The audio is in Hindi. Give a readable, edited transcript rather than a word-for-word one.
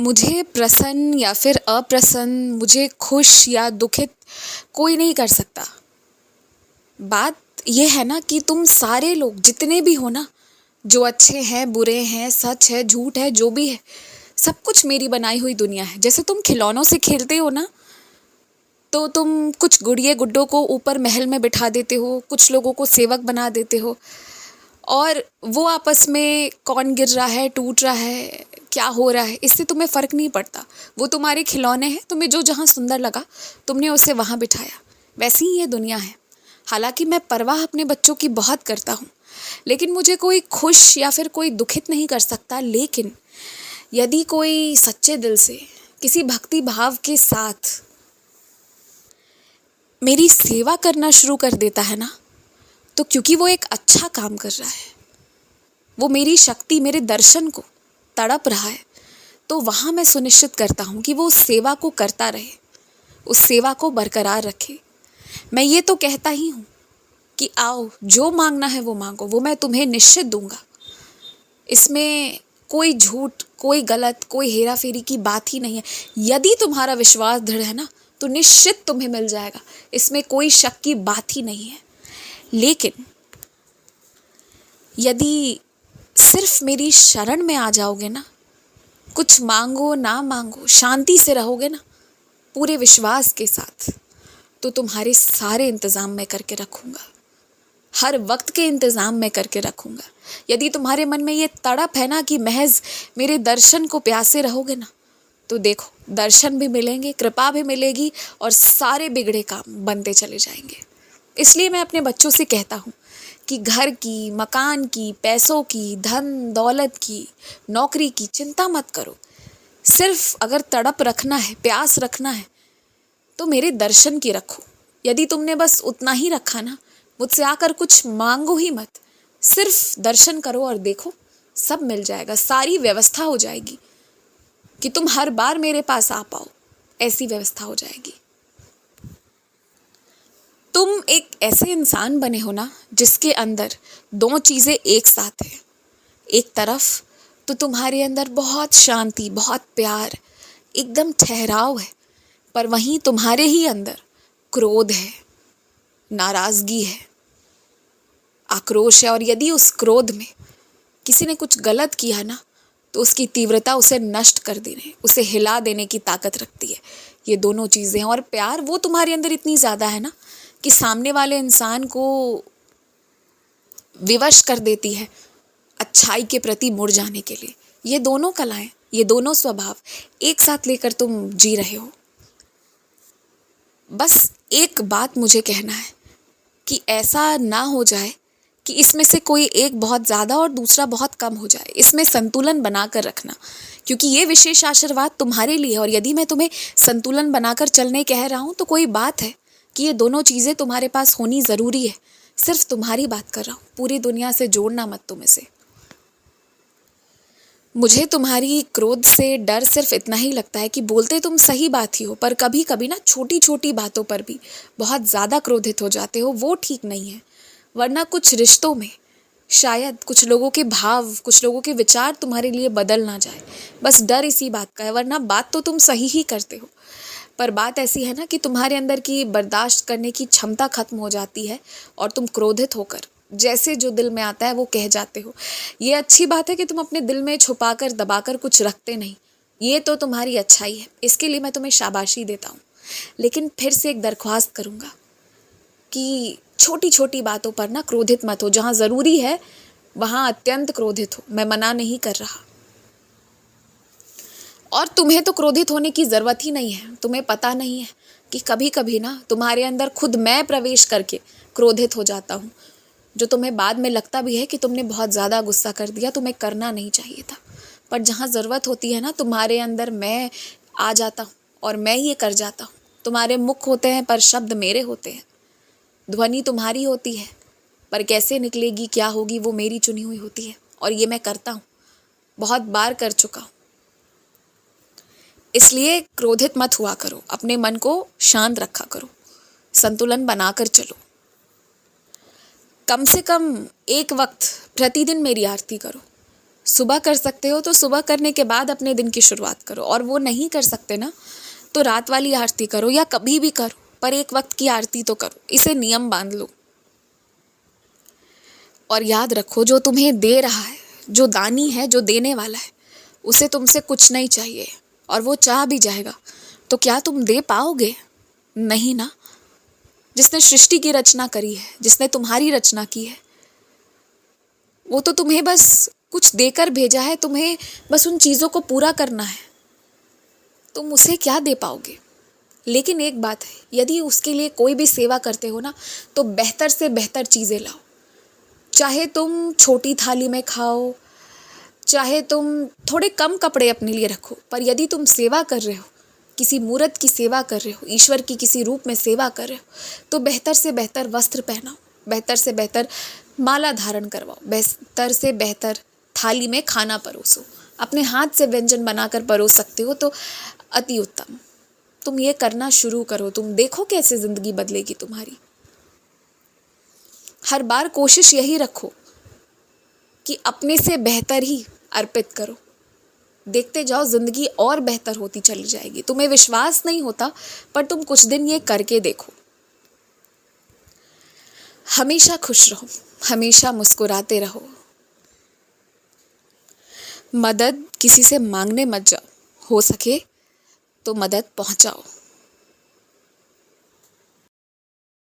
मुझे प्रसन्न या फिर अप्रसन्न, मुझे खुश या दुखित कोई नहीं कर सकता। बात ये है ना कि तुम सारे लोग जितने भी हो ना, जो अच्छे हैं, बुरे हैं, सच है, झूठ है, जो भी है, सब कुछ मेरी बनाई हुई दुनिया है। जैसे तुम खिलौनों से खेलते हो ना, तो तुम कुछ गुड़िए गुड्डों को ऊपर महल में बिठा देते हो, कुछ लोगों को सेवक बना देते हो, और वो आपस में कौन गिर रहा है, टूट रहा है, क्या हो रहा है, इससे तुम्हें फ़र्क नहीं पड़ता। वो तुम्हारे खिलौने हैं, तुम्हें जो जहाँ सुंदर लगा तुमने उसे वहाँ बिठाया। वैसी ही ये दुनिया है। हालांकि मैं परवाह अपने बच्चों की बहुत करता हूँ, लेकिन मुझे कोई खुश या फिर कोई दुखित नहीं कर सकता। लेकिन यदि कोई सच्चे दिल से, किसी भक्ति भाव के साथ मेरी सेवा करना शुरू कर देता है ना, तो क्योंकि वो एक अच्छा काम कर रहा है, वो मेरी शक्ति, मेरे दर्शन को तड़प रहा है, तो वहाँ मैं सुनिश्चित करता हूँ कि वो उस सेवा को करता रहे, उस सेवा को बरकरार रखे। मैं ये तो कहता ही हूँ कि आओ, जो मांगना है वो मांगो, वो मैं तुम्हें निश्चित दूंगा। इसमें कोई झूठ, कोई गलत, कोई हेरा फेरी की बात ही नहीं है। यदि तुम्हारा विश्वास दृढ़ है ना, तो निश्चित तुम्हें मिल जाएगा। इसमें कोई शक की बात ही नहीं है। लेकिन यदि सिर्फ मेरी शरण में आ जाओगे ना, कुछ मांगो ना मांगो, शांति से रहोगे ना, पूरे विश्वास के साथ, तो तुम्हारे सारे इंतज़ाम मैं करके रखूँगा। हर वक्त के इंतज़ाम मैं करके रखूँगा। यदि तुम्हारे मन में ये तड़प है ना कि महज मेरे दर्शन को प्यासे रहोगे ना, तो देखो, दर्शन भी मिलेंगे, कृपा भी मिलेगी, और सारे बिगड़े काम बनते चले जाएंगे। इसलिए मैं अपने बच्चों से कहता हूँ कि घर की, मकान की, पैसों की, धन दौलत की, नौकरी की चिंता मत करो। सिर्फ अगर तड़प रखना है, प्यास रखना है, तो मेरे दर्शन की रखो। यदि तुमने बस उतना ही रखा ना, मुझसे आकर कुछ मांगो ही मत, सिर्फ दर्शन करो और देखो, सब मिल जाएगा। सारी व्यवस्था हो जाएगी कि तुम हर बार मेरे पास आ पाओ, ऐसी व्यवस्था हो जाएगी। तुम एक ऐसे इंसान बने हो ना, जिसके अंदर दो चीज़ें एक साथ हैं। एक तरफ तो तुम्हारे अंदर बहुत शांति, बहुत प्यार, एकदम ठहराव है, पर वहीं तुम्हारे ही अंदर क्रोध है, नाराज़गी है, आक्रोश है। और यदि उस क्रोध में किसी ने कुछ गलत किया ना, तो उसकी तीव्रता उसे नष्ट कर देने, उसे हिला देने की ताकत रखती है। ये दोनों चीज़ें हैं। और प्यार वो तुम्हारे अंदर इतनी ज़्यादा है ना कि सामने वाले इंसान को विवश कर देती है अच्छाई के प्रति मुड़ जाने के लिए। ये दोनों कलाएं, ये दोनों स्वभाव एक साथ लेकर तुम जी रहे हो। बस एक बात मुझे कहना है कि ऐसा ना हो जाए कि इसमें से कोई एक बहुत ज़्यादा और दूसरा बहुत कम हो जाए। इसमें संतुलन बनाकर रखना, क्योंकि ये विशेष आशीर्वाद तुम्हारे लिए है। और यदि मैं तुम्हें संतुलन बनाकर चलने कह रहा हूँ, तो कोई बात है कि ये दोनों चीज़ें तुम्हारे पास होनी ज़रूरी है। सिर्फ तुम्हारी बात कर रहा हूँ, पूरी दुनिया से जोड़ना मत तुम इसे। मुझे तुम्हारी क्रोध से डर सिर्फ इतना ही लगता है कि बोलते तुम सही बात ही हो, पर कभी कभी ना छोटी छोटी बातों पर भी बहुत ज़्यादा क्रोधित हो जाते हो। वो ठीक नहीं है। वरना कुछ रिश्तों में शायद कुछ लोगों के भाव, कुछ लोगों के विचार तुम्हारे लिए बदल ना जाए। बस डर इसी बात का है, वरना बात तो तुम सही ही करते हो। पर बात ऐसी है ना कि तुम्हारे अंदर की बर्दाश्त करने की क्षमता खत्म हो जाती है, और तुम क्रोधित होकर जैसे जो दिल में आता है वो कह जाते हो। ये अच्छी बात है कि तुम अपने दिल में छुपाकर, दबाकर कुछ रखते नहीं। ये तो तुम्हारी अच्छाई है, इसके लिए मैं तुम्हें शाबाशी देता हूँ। लेकिन फिर से एक दरख्वास्त करूँगा कि छोटी छोटी बातों पर ना क्रोधित मत हो। जहाँ ज़रूरी है वहाँ अत्यंत क्रोधित हो, मैं मना नहीं कर रहा। और तुम्हें तो क्रोधित होने की ज़रूरत ही नहीं है। तुम्हें पता नहीं है कि कभी कभी ना तुम्हारे अंदर खुद मैं प्रवेश करके क्रोधित हो जाता हूँ, जो तुम्हें बाद में लगता भी है कि तुमने बहुत ज़्यादा गुस्सा कर दिया, तुम्हें करना नहीं चाहिए था। पर जहाँ ज़रूरत होती है ना, तुम्हारे अंदर मैं आ जाता हूँ और मैं ये कर जाता हूँ। तुम्हारे मुख होते हैं पर शब्द मेरे होते हैं, ध्वनि तुम्हारी होती है, पर कैसे निकलेगी, क्या होगी, वो मेरी चुनी हुई होती है। और ये मैं करता हूँ, बहुत बार कर चुका हूँ। इसलिए क्रोधित मत हुआ करो, अपने मन को शांत रखा करो, संतुलन बनाकर चलो। कम से कम एक वक्त प्रतिदिन मेरी आरती करो। सुबह कर सकते हो तो सुबह करने के बाद अपने दिन की शुरुआत करो, और वो नहीं कर सकते ना तो रात वाली आरती करो या कभी भी करो, पर एक वक्त की आरती तो करो। इसे नियम बांध लो। और याद रखो, जो तुम्हें दे रहा है, जो दानी है, जो देने वाला है, उसे तुमसे कुछ नहीं चाहिए, और वो चाह भी जाएगा तो क्या तुम दे पाओगे? नहीं ना। जिसने सृष्टि की रचना करी है, जिसने तुम्हारी रचना की है, वो तो तुम्हें बस कुछ देकर भेजा है, तुम्हें बस उन चीज़ों को पूरा करना है। तुम उसे क्या दे पाओगे? लेकिन एक बात है, यदि उसके लिए कोई भी सेवा करते हो ना, तो बेहतर से बेहतर चीज़ें लाओ। चाहे तुम छोटी थाली में खाओ, चाहे तुम थोड़े कम कपड़े अपने लिए रखो, पर यदि तुम सेवा कर रहे हो, किसी मूर्त की सेवा कर रहे हो, ईश्वर की किसी रूप में सेवा कर रहे हो, तो बेहतर से बेहतर वस्त्र पहनाओ, बेहतर से बेहतर माला धारण करवाओ, बेहतर से बेहतर थाली में खाना परोसो। अपने हाथ से व्यंजन बनाकर परोस सकते हो तो अति उत्तम। तुम ये करना शुरू करो, तुम देखो कैसे ज़िंदगी बदलेगी तुम्हारी। हर बार कोशिश यही रखो कि अपने से बेहतर ही अर्पित करो। देखते जाओ, ज़िंदगी और बेहतर होती चली जाएगी। तुम्हें विश्वास नहीं होता, पर तुम कुछ दिन ये करके देखो। हमेशा खुश रहो, हमेशा मुस्कुराते रहो। मदद किसी से मांगने मत जाओ, हो सके तो मदद पहुंचाओ।